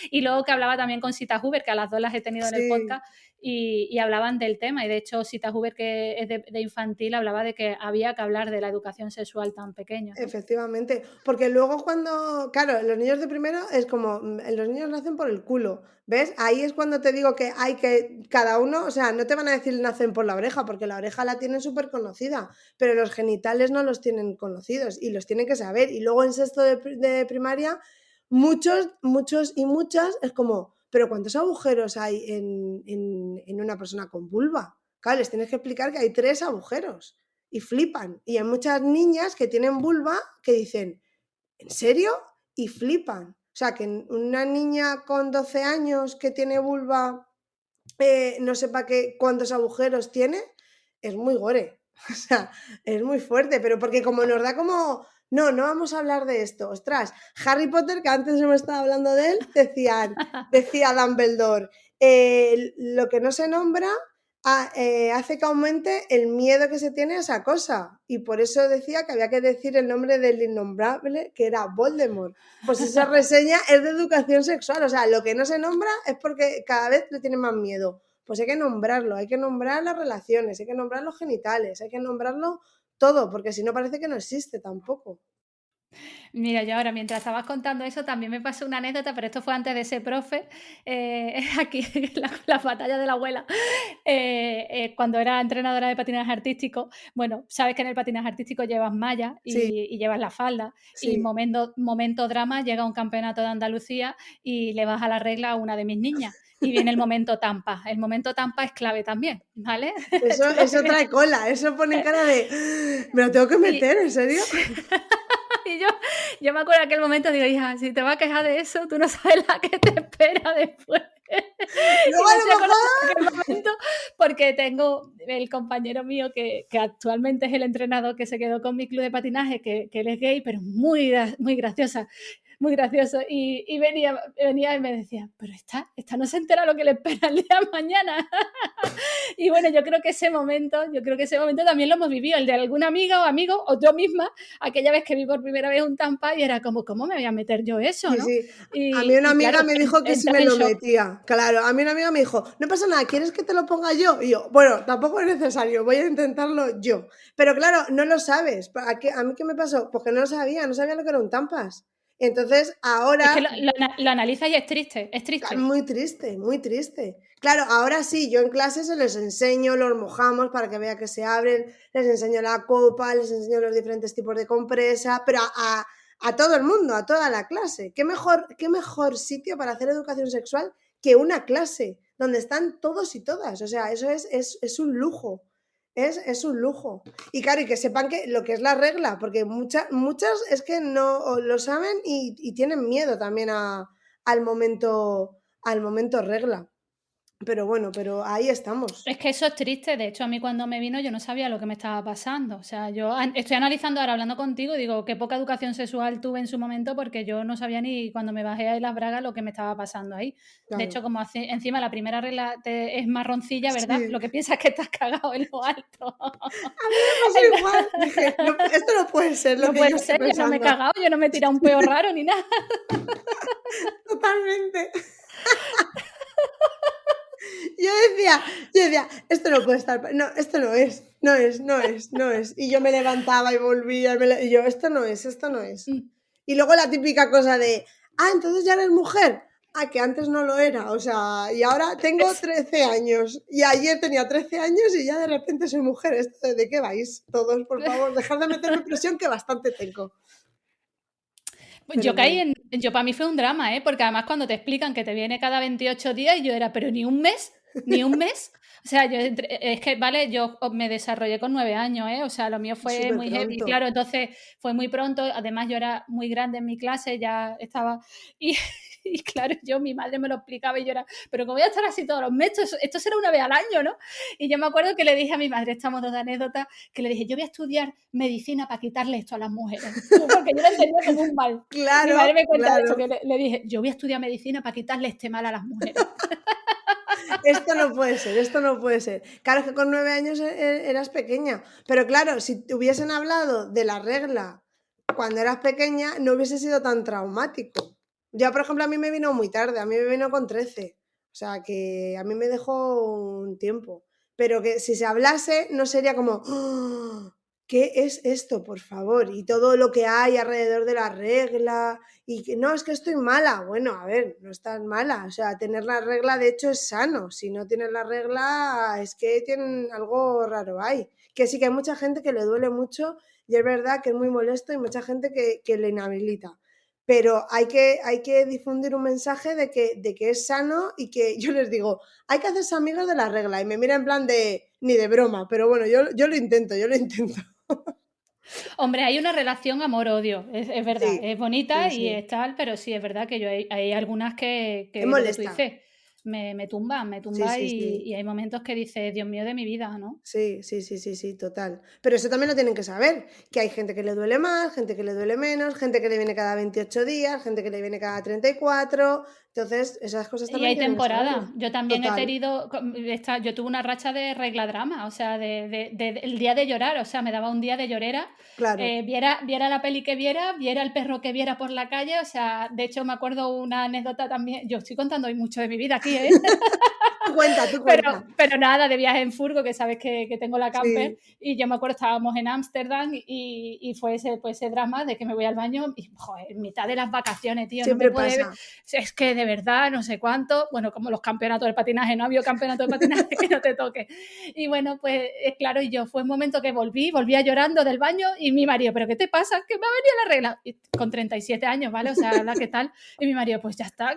Y luego que hablaba también con Sita Huber, que a las dos las he tenido en el sí, podcast, y hablaban del tema. Y de hecho, Sita Huber, que es de infantil, hablaba de que había que hablar de la educación sexual tan pequeña, ¿no? efectivamente, porque luego cuando, claro, los niños de primero es como, los niños nacen por el culo, ¿ves? Ahí es cuando te digo que hay que, cada uno, o sea, no te van a decir nacen por la oreja, porque la oreja la tienen súper conocida, pero los genitales no los tienen conocidos y los tienen que saber. Y luego en sexto de primaria, muchos y muchas es como, pero ¿cuántos agujeros hay en una persona con vulva? Claro, les tienes que explicar que hay 3 agujeros y flipan. Y hay muchas niñas que tienen vulva que dicen, ¿en serio? Y flipan. O sea, que una niña con 12 años que tiene vulva no sepa cuántos agujeros tiene, es muy gore. O sea, es muy fuerte, pero porque como nos da como, no, no vamos a hablar de esto. Ostras, Harry Potter, que antes hemos estado hablando de él, decía Dumbledore, lo que no se nombra hace que aumente el miedo que se tiene a esa cosa. Y por eso decía que había que decir el nombre del innombrable, que era Voldemort. Pues esa reseña es de educación sexual. O sea, lo que no se nombra es porque cada vez le tienen más miedo. Pues hay que nombrarlo, hay que nombrar las relaciones, hay que nombrar los genitales, hay que nombrarlo todo, porque si no parece que no existe tampoco. Mira, yo ahora mientras estabas contando eso también me pasó una anécdota, pero esto fue antes de ser profe, aquí la batalla de la abuela, cuando era entrenadora de patinaje artístico, bueno, sabes que en el patinaje artístico llevas malla Sí, y llevas la falda y sí. momento drama llega un campeonato de Andalucía y le baja la regla a una de mis niñas y viene el momento tampa. El momento tampa es clave también, ¿vale? Eso trae cola, eso pone cara de, ¿me lo tengo que meter, en serio? Y yo me acuerdo en aquel momento, digo, hija, si te vas a quejar de eso, tú no sabes la que te espera después. Luego a lo mejor... momento, porque tengo el compañero mío que actualmente es el entrenador que se quedó con mi club de patinaje, que él es gay, pero muy graciosa, muy gracioso. Y venía y me decía, pero esta no se entera lo que le espera el día de mañana. Y bueno, yo creo que ese momento también lo hemos vivido, el de alguna amiga o amigo, o yo misma, aquella vez que vi por primera vez un tampa y era como, ¿cómo me voy a meter yo eso, no? Sí. A mí una amiga me dijo que si me lo metía. Claro, a mí una amiga me dijo, no pasa nada, ¿quieres que te lo ponga yo? Y yo, bueno, tampoco es necesario, voy a intentarlo yo. Pero claro, no lo sabes. ¿A mí qué me pasó? Porque no sabía lo que era un tampas. Entonces, ahora... Es que lo analizas y es triste, es triste. Muy triste, muy triste. Claro, ahora sí, yo en clase se les enseño, los mojamos para que vea que se abren, les enseño la copa, les enseño los diferentes tipos de compresa, pero a todo el mundo, a toda la clase. ¿Qué mejor sitio para hacer educación sexual que una clase donde están todos y todas? O sea, eso es un lujo. Es un lujo. Y claro, y que sepan que lo que es la regla, porque muchas es que no lo saben y tienen miedo también al momento regla. Pero bueno, pero ahí estamos. Es que eso es triste. De hecho, a mí cuando me vino yo no sabía lo que me estaba pasando. O sea, yo estoy analizando ahora, hablando contigo, digo, qué poca educación sexual tuve en su momento porque yo no sabía ni cuando me bajé ahí las bragas lo que me estaba pasando ahí. Claro. De hecho, como encima la primera regla es marroncilla, ¿verdad? Sí. Lo que piensas es que estás cagado en lo alto. A mí me pasó igual. Dije, no, esto no puede ser. No puede ser, yo no me he cagado, yo no me he tirado un peo raro ni nada. Totalmente. Yo decía, esto no puede estar, no, esto no es. Y yo me levantaba y volvía, y yo, esto no es. Y luego la típica cosa de, entonces ya eres mujer. Que antes no lo era, o sea, y ahora tengo 13 años, y ayer tenía 13 años y ya de repente soy mujer. ¿De qué vais todos? Por favor, dejad de meterme presión que bastante tengo. Pero yo caí yo para mí fue un drama, porque además cuando te explican que te viene cada 28 días, yo era, pero ni un mes. O sea, es que, vale, yo me desarrollé con 9 años, o sea, lo mío fue Súper muy pronto. heavy, claro, entonces fue muy pronto, además yo era muy grande en mi clase, ya estaba, y claro, mi madre me lo explicaba y yo era, pero ¿cómo voy a estar así todos los meses? Esto será una vez al año, ¿no? Y yo me acuerdo que le dije a mi madre, esta modo de anécdota, que le dije, yo voy a estudiar medicina para quitarle esto a las mujeres, porque yo lo entendía como un mal. Claro, mi madre me cuenta eso, que le dije, yo voy a estudiar medicina para quitarle este mal a las mujeres. Esto no puede ser. Claro, es que con 9 años eras pequeña. Pero claro, si te hubiesen hablado de la regla cuando eras pequeña, no hubiese sido tan traumático. Yo, por ejemplo, a mí me vino muy tarde, a mí me vino con 13. O sea, que a mí me dejó un tiempo. Pero que si se hablase, no sería como, ¡oh! ¿Qué es esto, por favor? Y todo lo que hay alrededor de la regla, y que no, es que estoy mala. Bueno, a ver, no estás mala. O sea, tener la regla de hecho es sano. Si no tienes la regla, es que tienen algo raro ahí. Que sí que hay mucha gente que le duele mucho y es verdad que es muy molesto y mucha gente que le inhabilita. Pero hay que difundir un mensaje de que es sano y que yo les digo, hay que hacerse amigos de la regla. Y me mira en plan de, ni de broma, pero bueno, yo lo intento. Hombre, hay una relación amor-odio, es verdad, Sí, es bonita sí. y es tal, pero sí, es verdad que hay algunas que Es lo que tú molesta. dices, me tumban Sí. y hay momentos que dices, Dios mío de mi vida, ¿no? Sí, total. Pero eso también lo tienen que saber, que hay gente que le duele más, gente que le duele menos, gente que le viene cada 28 días, gente que le viene cada 34. Entonces, esas cosas Y también hay tienen que temporadas. saberlo. Yo también he Total. tenido, yo tuve una racha de regladrama, o sea, el día de llorar, o sea, me daba un día de llorera, Claro. viera la peli que viera el perro que viera por la calle, o sea, de hecho me acuerdo una anécdota también, yo estoy contando hoy mucho de mi vida aquí, Tú cuenta. Pero nada, de viaje en furgo, que sabes que tengo la camper, Sí. y yo me acuerdo, estábamos en Ámsterdam y fue ese drama de que me voy al baño y, joder, en mitad de las vacaciones, tío, no me Siempre puede... pasa. Es que de verdad, no sé cuánto, bueno, como los campeonatos de patinaje, no había campeonato de patinaje que no te toque. Y bueno, pues claro, y yo fue un momento que volvía llorando del baño y mi marido, ¿pero qué te pasa? Que me ha venido la regla. Y con 37 años, ¿vale? O sea, ¿qué tal? Y mi marido, pues ya está,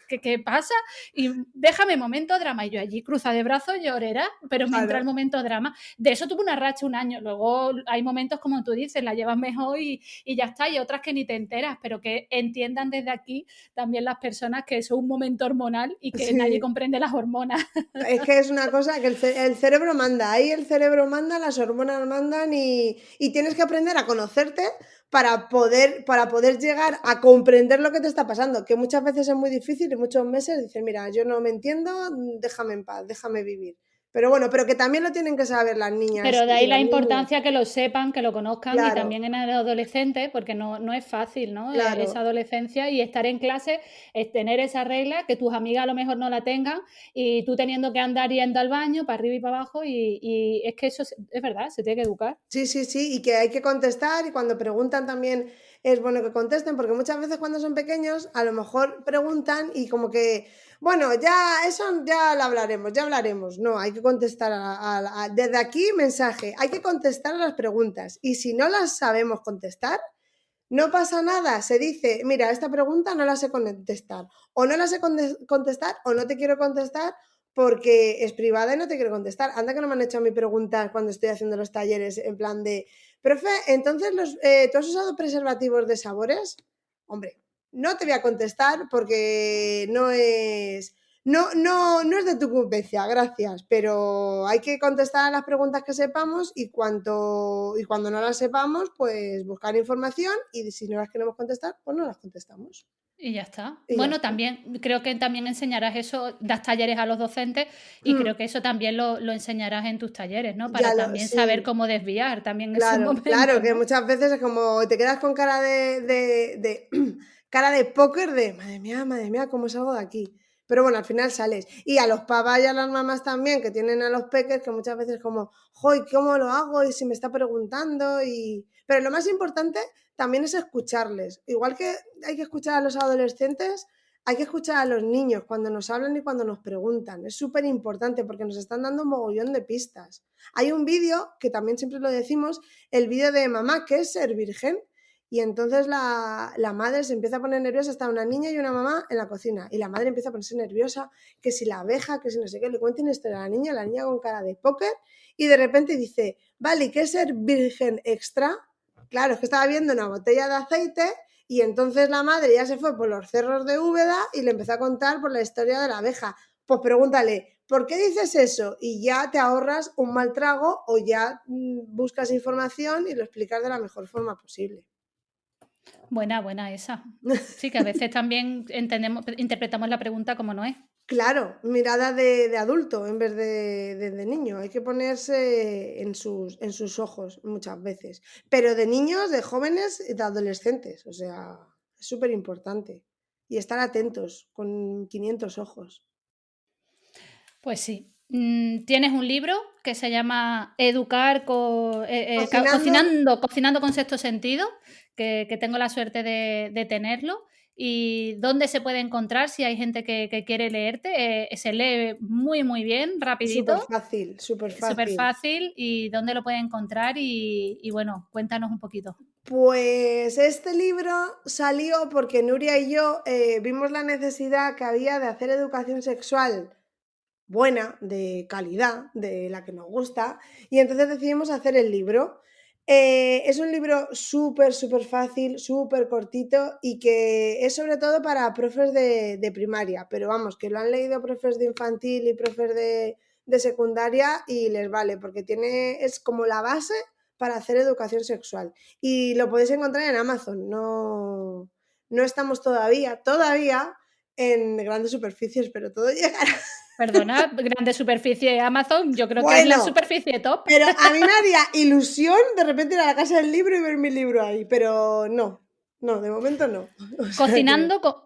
¿qué pasa? Y déjame momento drama. Y yo allí cruza de brazos, llorera, pero me entra el momento drama. De eso tuve una racha un año. Luego hay momentos, como tú dices, la llevas mejor y ya está. Y otras que ni te enteras, pero que entiendan desde aquí también las personas que eso es un momento hormonal y que nadie comprende las hormonas. Es que es una cosa que el cerebro manda. Ahí el cerebro manda, las hormonas mandan y tienes que aprender a conocerte para poder llegar a comprender lo que te está pasando, que muchas veces es muy difícil y muchos meses dices, mira, yo no me entiendo, déjame en paz, déjame vivir. Pero bueno, pero que también lo tienen que saber las niñas Pero de y ahí los la niños. importancia que lo sepan, que lo conozcan y Claro, también en el adolescente, porque no es fácil, ¿no? Esa claro. adolescencia y estar en clase, es tener esa regla, que tus amigas a lo mejor no la tengan y tú teniendo que andar yendo al baño para arriba y para abajo y es que eso es verdad, se tiene que educar. Sí, sí, sí, y que hay que contestar y cuando preguntan también es bueno que contesten, porque muchas veces cuando son pequeños a lo mejor preguntan y como que, bueno, ya eso ya lo hablaremos, ya hablaremos. No, hay que contestar desde aquí mensaje, hay que contestar a las preguntas y si no las sabemos contestar, no pasa nada, se dice, mira, esta pregunta no la sé contestar, o no la sé contestar, o no te quiero contestar porque es privada y no te quiero contestar. Anda que no me han hecho a mí preguntas cuando estoy haciendo los talleres en plan de, profe, entonces ¿tú has usado preservativos de sabores? Hombre, no te voy a contestar porque no es de tu competencia, gracias, pero hay que contestar a las preguntas que sepamos y cuando no las sepamos, pues buscar información y si no las queremos contestar, pues no las contestamos. Y ya está. Y ya Bueno, está. también creo que también enseñarás eso, das talleres a los docentes y creo que eso también lo enseñarás en tus talleres, ¿no? Para también saber Sí, cómo desviar también esos claro, claro, momentos, que ¿no? muchas veces es como te quedas con cara de cara de póker de madre mía, ¿cómo salgo de aquí? Pero bueno, al final sales. Y a los papás y a las mamás también, que tienen a los peques, que muchas veces como, ¡joy, cómo lo hago! Y si me está preguntando y... Pero lo más importante también es escucharles. Igual que hay que escuchar a los adolescentes, hay que escuchar a los niños cuando nos hablan y cuando nos preguntan. Es súper importante porque nos están dando un mogollón de pistas. Hay un vídeo, que también siempre lo decimos, el vídeo de mamá, que es ser virgen, y entonces la madre se empieza a poner nerviosa, está una niña y una mamá en la cocina, y la madre empieza a ponerse nerviosa, que si la abeja, que si no sé qué, le cuenten esto a la niña con cara de póker, y de repente dice, vale, ¿qué es ser virgen extra? Claro, es que estaba viendo una botella de aceite y entonces la madre ya se fue por los cerros de Úbeda y le empezó a contar por la historia de la abeja. Pues pregúntale, ¿por qué dices eso? Y ya te ahorras un mal trago o ya buscas información y lo explicas de la mejor forma posible. Buena esa. Sí, que a veces también interpretamos la pregunta como no es. Claro, mirada de adulto en vez de niño. Hay que ponerse en sus ojos muchas veces. Pero de niños, de jóvenes y de adolescentes. O sea, es súper importante. Y estar atentos con 500 ojos. Pues sí. Tienes un libro que se llama Educar Cocinando. cocinando con sexto sentido, que tengo la suerte de tenerlo. ¿Y dónde se puede encontrar si hay gente que quiere leerte? Se lee muy, muy bien, Súper rapidito, fácil, súper súper fácil. fácil. ¿Y dónde lo puede encontrar? Y bueno, cuéntanos un poquito. Pues este libro salió porque Nuria y yo vimos la necesidad que había de hacer educación sexual buena, de calidad, de la que nos gusta, y entonces decidimos hacer el libro. Es un libro súper, súper fácil, súper cortito y que es sobre todo para profes de primaria, pero vamos, que lo han leído profes de infantil y profes de secundaria y les vale, porque es como la base para hacer educación sexual. Y lo podéis encontrar en Amazon, no estamos todavía en grandes superficies, pero todo llegará. Perdona, grande superficie Amazon, yo creo que es la Bueno, superficie top. pero a mí me haría ilusión de repente ir a la casa del libro y ver mi libro ahí, pero no. No, de momento no. O sea que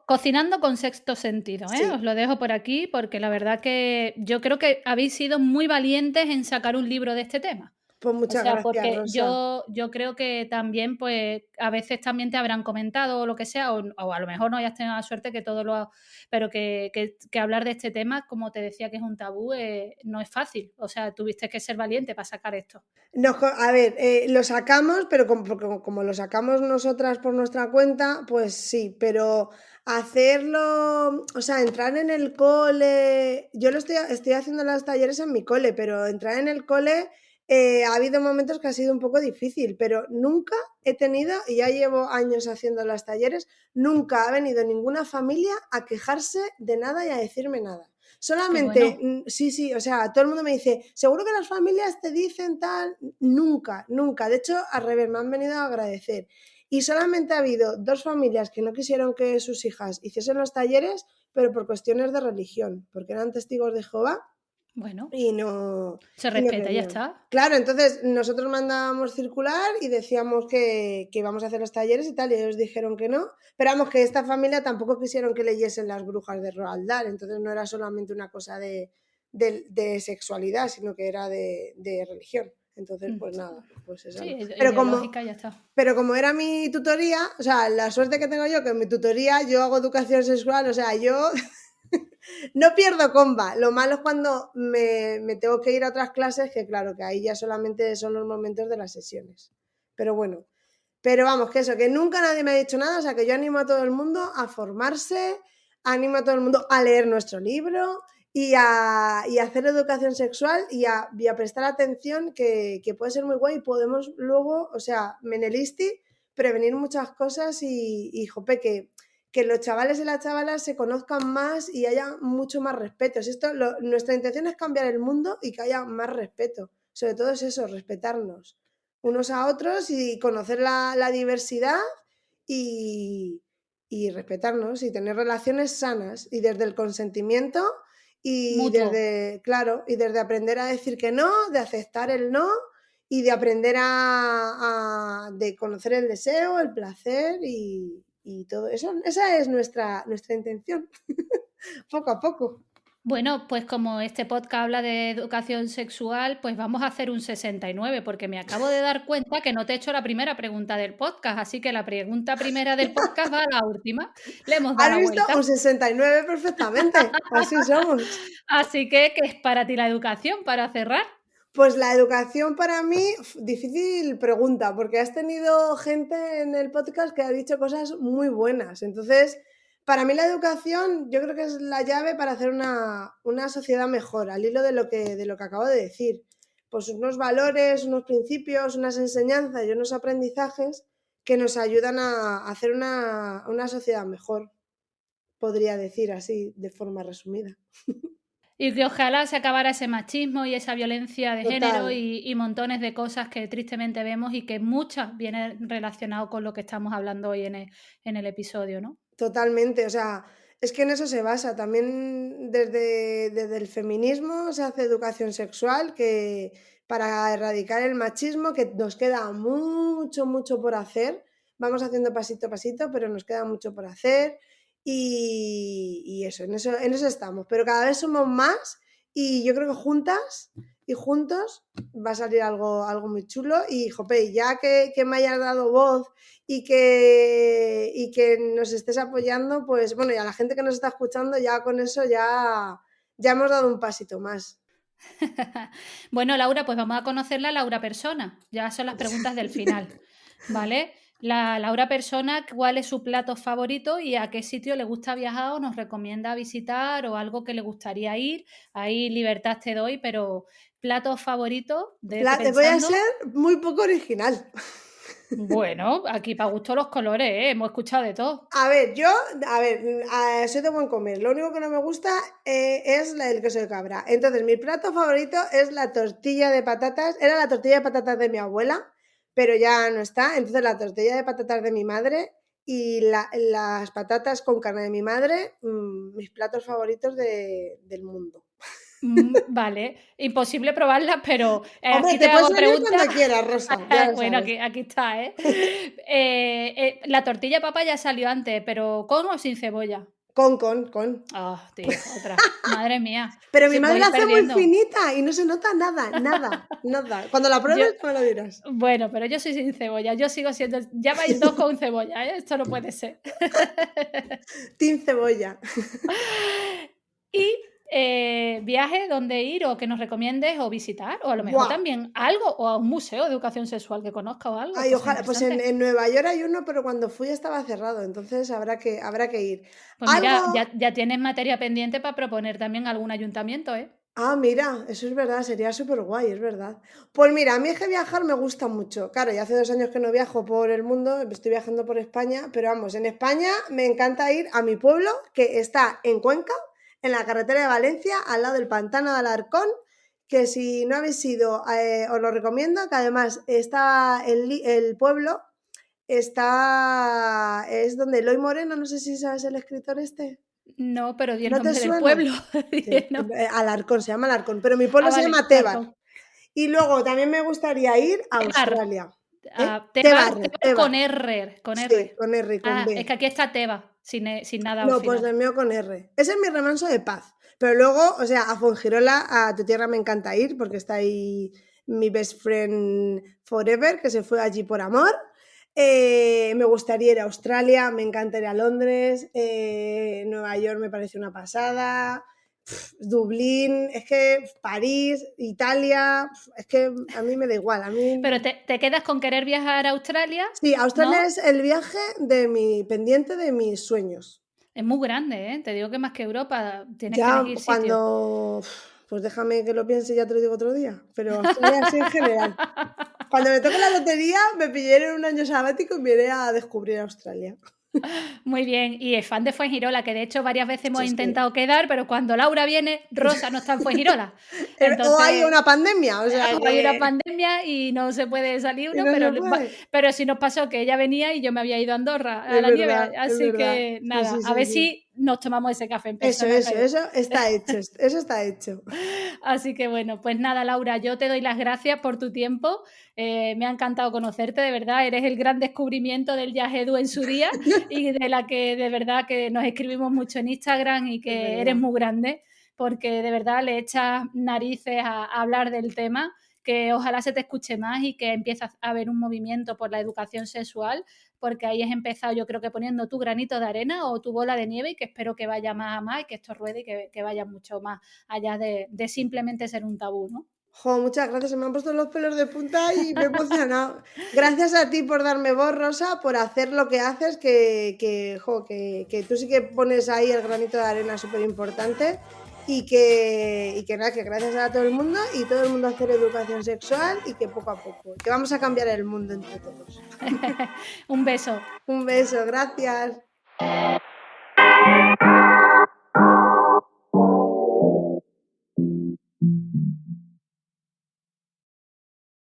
Cocinando con sexto sentido, ¿eh? sí, Os lo dejo por aquí porque la verdad que yo creo que habéis sido muy valientes en sacar un libro de este tema. pues O muchas sea, gracias, porque Rosa. yo creo que también, pues, a veces también te habrán comentado o lo que sea, o a lo mejor no hayas tenido la suerte que todo lo pero que hablar de este tema, como te decía que es un tabú, no es fácil. O sea, tuviste que ser valiente para sacar esto. A ver, lo sacamos, pero como lo sacamos nosotras por nuestra cuenta, pues sí, pero hacerlo, o sea, entrar en el cole, yo estoy haciendo los talleres en mi cole, pero entrar en el cole ha habido momentos que ha sido un poco difícil, pero nunca he tenido, y ya llevo años haciendo los talleres, nunca ha venido ninguna familia a quejarse de nada y a decirme nada. Qué Solamente, bueno. sí, o sea, todo el mundo me dice, seguro que las familias te dicen tal, nunca, nunca. De hecho, al revés, me han venido a agradecer. Y solamente ha habido 2 familias que no quisieron que sus hijas hiciesen los talleres, pero por cuestiones de religión, porque eran testigos de Jehová Bueno, y no, se y no respeta, ya querían. está. Claro, entonces nosotros mandábamos circular y decíamos que íbamos a hacer los talleres y tal, y ellos dijeron que no. Pero vamos, que esta familia tampoco quisieron que leyesen las brujas de Roald Dahl, entonces no era solamente una cosa de sexualidad, sino que era de religión. Entonces, Mm, pues nada, pues esa sí, no. ideológica, ya está. Pero como era mi tutoría, o sea, la suerte que tengo yo, que en mi tutoría yo hago educación sexual, o sea, yo no pierdo comba. Lo malo es cuando me tengo que ir a otras clases, que claro, que ahí ya solamente son los momentos de las sesiones. Pero bueno, pero vamos, que eso, que nunca nadie me ha dicho nada, o sea, que yo animo a todo el mundo a formarse, animo a todo el mundo a leer nuestro libro y a hacer educación sexual y a prestar atención, que puede ser muy guay y podemos luego, o sea, Menelisti, prevenir muchas cosas y jope, que los chavales y las chavalas se conozcan más y haya mucho más respeto. Si nuestra intención es cambiar el mundo y que haya más respeto. Sobre todo es eso, respetarnos unos a otros y conocer la diversidad y, y respetarnos y tener relaciones sanas y desde el consentimiento y Mutuo. desde, claro, y desde aprender a decir que no, de aceptar el no y de aprender de conocer el deseo, el placer y todo eso. Esa es nuestra intención, poco a poco. Bueno, pues como este podcast habla de educación sexual, pues vamos a hacer un 69, porque me acabo de dar cuenta que no te he hecho la primera pregunta del podcast, así que la pregunta primera del podcast va a la última. Le hemos dado ¿Has la visto? vuelta. Un 69 perfectamente. Así somos. Así que, ¿qué es para ti la educación para cerrar? Pues la educación para mí, difícil pregunta, porque has tenido gente en el podcast que ha dicho cosas muy buenas. Entonces, para mí la educación yo creo que es la llave para hacer una sociedad mejor, al hilo de lo que acabo de decir. Pues unos valores, unos principios, unas enseñanzas y unos aprendizajes que nos ayudan a hacer una sociedad mejor, podría decir así, de forma resumida. Y que ojalá se acabara ese machismo y esa violencia de género Total. y montones de cosas que tristemente vemos y que muchas vienen relacionadas con lo que estamos hablando hoy en el episodio, ¿no? Totalmente, o sea, es que en eso se basa. También desde el feminismo se hace educación sexual, que para erradicar el machismo, que nos queda mucho, mucho por hacer. Vamos haciendo pasito a pasito, pero nos queda mucho por hacer. Y eso, en eso estamos. Pero cada vez somos más y yo creo que juntas y juntos va a salir algo muy chulo. Y, jope, ya que me hayas dado voz y que nos estés apoyando, pues bueno, y a la gente que nos está escuchando, ya con eso ya hemos dado un pasito más. Bueno, Laura, pues vamos a conocer la Laura persona. Ya son las preguntas del final, ¿vale? La Laura persona, ¿cuál es su plato favorito y a qué sitio le gusta viajar o nos recomienda visitar o algo que le gustaría ir? Ahí libertad te doy, pero plato favorito, vete Voy a pensando. ser muy poco original. Bueno, aquí para gusto los colores, ¿eh? Hemos escuchado de todo. Soy de buen comer. Lo único que no me gusta es el queso de cabra. Entonces, mi plato favorito es la tortilla de patatas. Era la tortilla de patatas de mi abuela, pero ya no está. Entonces, la tortilla de patatas de mi madre y las patatas con carne de mi madre, mis platos favoritos del mundo. Vale, imposible probarla, pero Hombre, aquí te te puedes hago venir preguntas. cuando quieras, Rosa, ya lo Bueno, sabes. aquí está, ¿eh? La tortilla de papa ya salió antes, pero ¿con o sin cebolla? Con. Ah, tío, otra. Madre mía, Pero mi madre voy la hace muy perdiendo. finita y no se nota nada. Cuando la Yo pruebes ya me lo dirás. Bueno, pero yo soy sin cebolla, yo sigo siendo ya vais 2 con cebolla, ¿eh? Esto no puede ser. Team cebolla. Y, viaje, ¿dónde ir o que nos recomiendes o visitar? O a lo mejor Buah. también algo, o a un museo de educación sexual que conozca o algo, Ay, cosas ojalá. Pues en, interesantes. en Nueva York hay uno, pero cuando fui estaba cerrado, entonces habrá que ir. Pues mira, Algo. ya tienes materia pendiente para proponer también algún ayuntamiento, ¿eh? Ah, mira, eso es verdad, sería súper guay, es verdad. Pues mira, a mí es que viajar me gusta mucho. Claro, ya hace 2 años que no viajo por el mundo, estoy viajando por España, pero vamos, en España me encanta ir a mi pueblo, que está en Cuenca, en la carretera de Valencia, al lado del pantano de Alarcón, que si no habéis ido, os lo recomiendo, que además está el pueblo, es donde Eloy Moreno, no sé si sabes el escritor este. No, pero di el ¿No te nombre del suena? pueblo. Sí, No. Alarcón, se llama Alarcón, pero mi pueblo se Vale, llama Tebar. Alarcón. Y luego también me gustaría ir a Tebar, Australia. ¿Eh? Tebar con Tebar. R, con Sí, R. con R y con Ah, es B. que aquí está Teba, sin nada al No, pues final. el mío con R. Ese es mi remanso de paz. Pero luego, o sea, a Fuengirola, a tu tierra me encanta ir, porque está ahí mi best friend forever, que se fue allí por amor. Me gustaría ir a Australia, me encantaría Londres, Nueva York me parece una pasada, Dublín, es que París, Italia, es que a mí me da igual. A Pero mí, te quedas con querer viajar a Australia, sí, Australia ¿no? es el viaje pendiente de mis sueños. Es muy grande, ¿eh? Te digo que más que Europa tienes que Ya elegir sitio. cuando, pues déjame que lo piense, ya te lo digo otro día, pero Australia así en general. Cuando me toque la lotería, me pillaré en un año sabático y me iré a descubrir Australia. Muy bien, y es fan de Fuengirola, que de hecho varias veces hemos Sí, sí. intentado quedar, pero cuando Laura viene, Rosa no está en Fuengirola. O hay Entonces, una pandemia, o sea hay una que pandemia y no se puede salir y uno, no se puede. pero sí nos pasó que ella venía y yo me había ido a Andorra a Es la nieve, verdad, es así verdad. que Sí, nada, sí, a sí, ver sí. si nos tomamos ese café en Eso, persona, eso, pero eso está hecho, eso está hecho. así que bueno, pues nada, Laura, yo te doy las gracias por tu tiempo. Me ha encantado conocerte, de verdad. Eres el gran descubrimiento del Yajedu en su día y de la que de verdad que nos escribimos mucho en Instagram y Es que eres verdad. muy grande porque de verdad le echas narices a hablar del tema, que ojalá se te escuche más y que empiece a haber un movimiento por la educación sexual, porque ahí has empezado yo creo que poniendo tu granito de arena o tu bola de nieve y que espero que vaya más a más y que esto ruede y que vaya mucho más allá de simplemente ser un tabú, ¿no? Jo, muchas gracias, se me han puesto los pelos de punta y me he emocionado. Gracias a ti por darme voz, Rosa, por hacer lo que haces, que tú sí que pones ahí el granito de arena súper importante y que nada, que gracias a todo el mundo y todo el mundo a hacer educación sexual y que poco a poco, que vamos a cambiar el mundo entre todos. Un beso. Un beso, gracias.